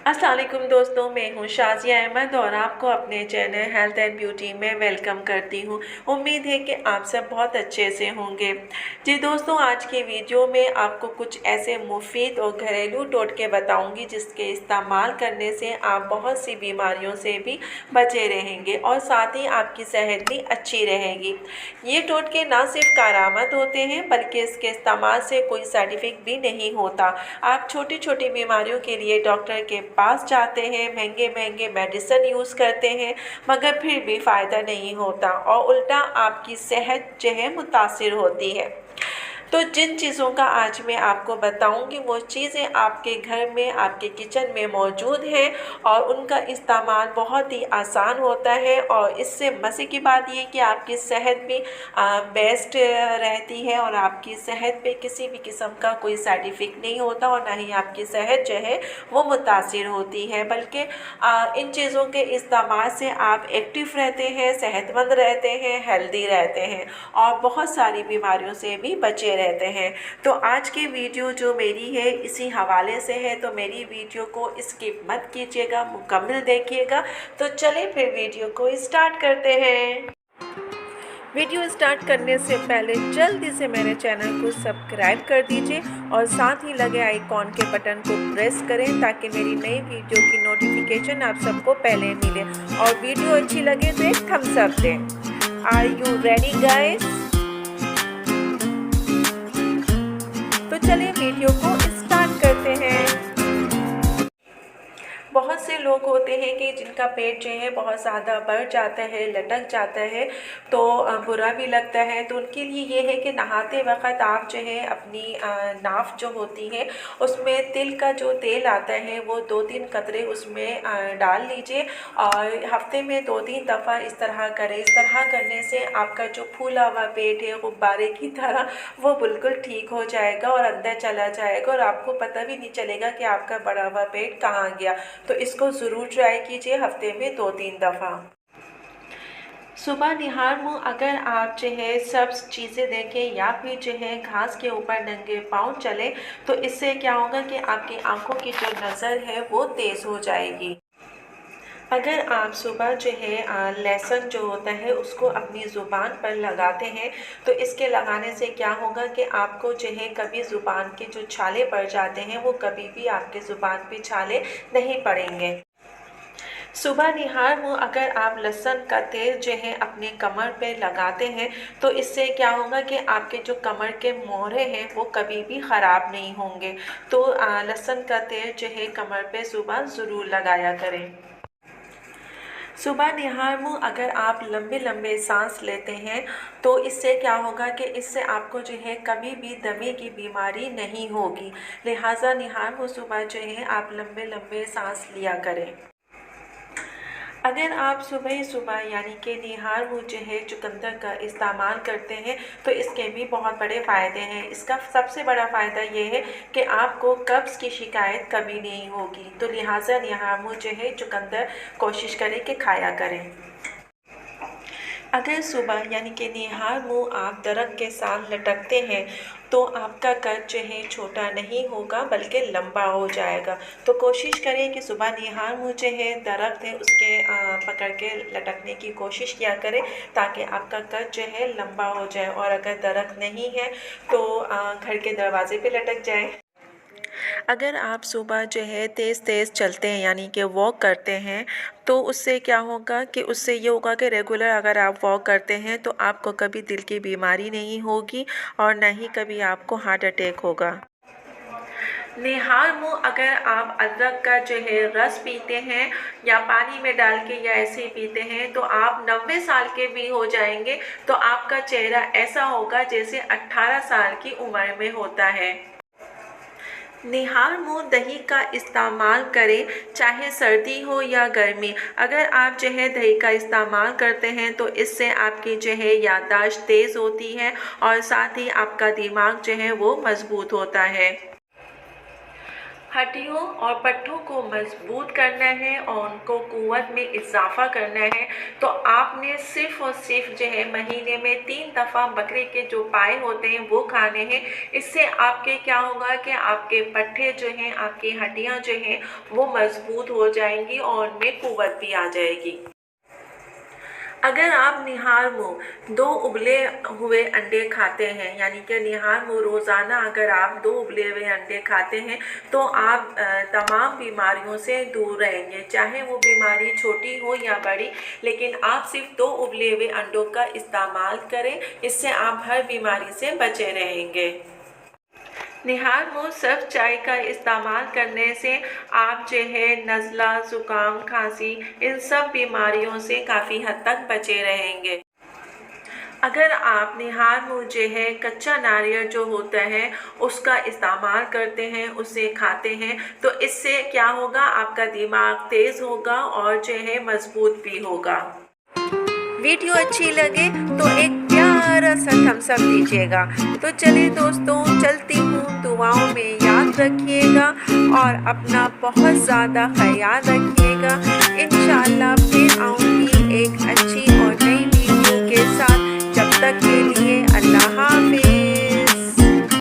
अस्सलाम वालेकुम दोस्तों, मैं हूँ शाज़िया अहमद और आपको अपने चैनल हेल्थ एंड ब्यूटी में वेलकम करती हूँ। उम्मीद है कि आप सब बहुत अच्छे से होंगे। जी दोस्तों, आज की वीडियो में आपको कुछ ऐसे मुफीद और घरेलू टोटके बताऊँगी जिसके इस्तेमाल करने से आप बहुत सी बीमारियों से भी बचे रहेंगे और साथ ही आपकी सेहत भी अच्छी रहेगी। ये टोटके ना सिर्फ कारआमद होते हैं बल्कि इसके इस्तेमाल से कोई साइड इफ़ेक्ट भी नहीं होता। आप छोटी छोटी बीमारियों के लिए डॉक्टर के पास जाते हैं, महंगे महंगे मेडिसिन यूज़ करते हैं, मगर फिर भी फ़ायदा नहीं होता और उल्टा आपकी सेहत जो है मुतासिर होती है। तो जिन चीज़ों का आज मैं आपको बताऊंगी वो चीज़ें आपके घर में, आपके किचन में मौजूद हैं और उनका इस्तेमाल बहुत ही आसान होता है और इससे मज़े की बात ये कि आपकी सेहत भी बेस्ट रहती है और आपकी सेहत पे किसी भी किस्म का कोई साइड इफ़ेक्ट नहीं होता और ना ही आपकी सेहत जो है वो मुतासिर होती है, बल्कि इन चीज़ों के इस्तेमाल से आप एक्टिव रहते हैं, सेहतमंद रहते हैं, हेल्दी रहते हैं और बहुत सारी बीमारियों से भी बचे रहते हैं। तो आज की वीडियो जो मेरी है इसी हवाले से है, तो मेरी वीडियो को स्किप मत कीजिएगा, मुकम्मल देखिएगा। तो चलिए फिर वीडियो को स्टार्ट करते हैं। वीडियो स्टार्ट करने से पहले जल्दी से मेरे चैनल को सब्सक्राइब कर दीजिए और साथ ही लगे आइकॉन के बटन को प्रेस करें ताकि मेरी नई वीडियो की नोटिफिकेशन आप सबको पहले मिले और वीडियो अच्छी लगे तो एक थम्स अप दें। Are you ready guys? तो चलिए वीडियो को स्टार्ट करते हैं। बहुत से लोग होते हैं कि जिनका पेट जो है बहुत ज़्यादा बढ़ जाता है, लटक जाता है, तो बुरा भी लगता है। तो उनके लिए ये है कि नहाते वक्त आप जो है अपनी नाफ जो होती है उसमें तिल का जो तेल आता है वो 2-3 कतरे उसमें डाल लीजिए और हफ्ते में 2-3 दफ़ा इस तरह करें। इस तरह करने से आपका जो फूला हुआ पेट है गुब्बारे की तरह वो बिल्कुल ठीक हो जाएगा और अंदर चला जाएगा और आपको पता भी नहीं चलेगा कि आपका बढ़ा हुआ पेट कहाँ गया। तो इसको ज़रूर ट्राई कीजिए हफ्ते में 2-3 दफ़ा। सुबह निहार मुँह अगर आप जो है सब चीज़ें देखें या फिर जो है घास के ऊपर नंगे पाँव चलें तो इससे क्या होगा कि आपकी आंखों की जो नज़र है वो तेज़ हो जाएगी। अगर आप सुबह जो है लहसुन जो होता है उसको अपनी ज़ुबान पर लगाते हैं तो इसके लगाने से क्या होगा कि आपको जो है कभी ज़ुबान के जो छाले पड़ जाते हैं वो कभी भी आपके ज़ुबान पे छाले नहीं पड़ेंगे। सुबह निहार मुँह अगर आप लहसुन का तेल जो है अपने कमर पे लगाते हैं तो इससे क्या होगा कि आपके जो कमर के मोहरे हैं वो कभी भी ख़राब नहीं होंगे। तो लहसुन का तेल जो है कमर पे सुबह ज़रूर लगाया करें। सुबह निहार मुँह अगर आप लंबे लंबे सांस लेते हैं तो इससे क्या होगा कि इससे आपको जो है कभी भी दमे की बीमारी नहीं होगी। लिहाजा निहार मुँह सुबह जो है आप लंबे लंबे सांस लिया करें। अगर आप सुबह सुबह यानी कि निहार मुँह जो है चुकंदर का इस्तेमाल करते हैं तो इसके भी बहुत बड़े फ़ायदे हैं। इसका सबसे बड़ा फ़ायदा ये है कि आपको कब्ज़ की शिकायत कभी नहीं होगी। तो लिहाजा निहार मुँह जो है चुकंदर कोशिश करें कि खाया करें। अगर सुबह यानी कि निहार मुँह आप दरख्त के साथ लटकते हैं तो आपका कद जो है छोटा नहीं होगा बल्कि लंबा हो जाएगा। तो कोशिश करें कि सुबह निहार मुँह जो है दरख्त है उसके पकड़ के लटकने की कोशिश किया करें ताकि आपका कद जो है लंबा हो जाए। और अगर दरख्त नहीं है तो घर के दरवाजे पे लटक जाए। अगर आप सुबह जो है तेज़ तेज़ चलते हैं यानी कि वॉक करते हैं तो उससे क्या होगा कि उससे ये होगा कि रेगुलर अगर आप वॉक करते हैं तो आपको कभी दिल की बीमारी नहीं होगी और ना ही कभी आपको हार्ट अटैक होगा। निहार मुँह अगर आप अदरक का जो है रस पीते हैं या पानी में डाल के या ऐसे ही पीते हैं तो आप 90 साल के भी हो जाएंगे। तो आपका चेहरा ऐसा होगा जैसे 18 साल की उम्र में होता है। निहार मुँह दही का इस्तेमाल करें चाहे सर्दी हो या गर्मी। अगर आप जो है दही का इस्तेमाल करते हैं तो इससे आपकी जो है याददाश्त तेज़ होती है और साथ ही आपका दिमाग जो है वो मज़बूत होता है। हड्डियों और पट्टों को मजबूत करना है और उनको क़ुव्वत में इजाफ़ा करना है, तो आपने सिर्फ़ और सिर्फ जो है महीने में 3 दफ़ा बकरे के जो पाए होते हैं वो खाने हैं। इससे आपके क्या होगा कि आपके पट्टे जो हैं, आपकी हड्डियाँ जो हैं वो मजबूत हो जाएंगी और उनमें क़ुव्वत भी आ जाएगी। अगर आप निहार मुँह 2 उबले हुए अंडे खाते हैं, यानी कि निहार मुँह रोज़ाना अगर आप 2 उबले हुए अंडे खाते हैं, तो आप तमाम बीमारियों से दूर रहेंगे, चाहे वो बीमारी छोटी हो या बड़ी। लेकिन आप सिर्फ 2 उबले हुए अंडों का इस्तेमाल करें, इससे आप हर बीमारी से बचे रहेंगे। निहार मुँह सर्फ चाय का इस्तेमाल करने से आप जो है नज़ला, ज़ुकाम, खांसी इन सब बीमारियों से काफ़ी हद तक बचे रहेंगे। अगर आप निहार मुँह जो है कच्चा नारियल जो होता है उसका इस्तेमाल करते हैं, उसे खाते हैं, तो इससे क्या होगा, आपका दिमाग तेज़ होगा और जो है मजबूत भी होगा। वीडियो अच्छी लगे तो एक प्यारा सा थम्स अप दीजिएगा। तो चलिए दोस्तों, चलती हूँ, दुआओं में याद रखिएगा और अपना बहुत ज़्यादा ख्याल रखिएगा। इंशाअल्लाह फिर आऊँ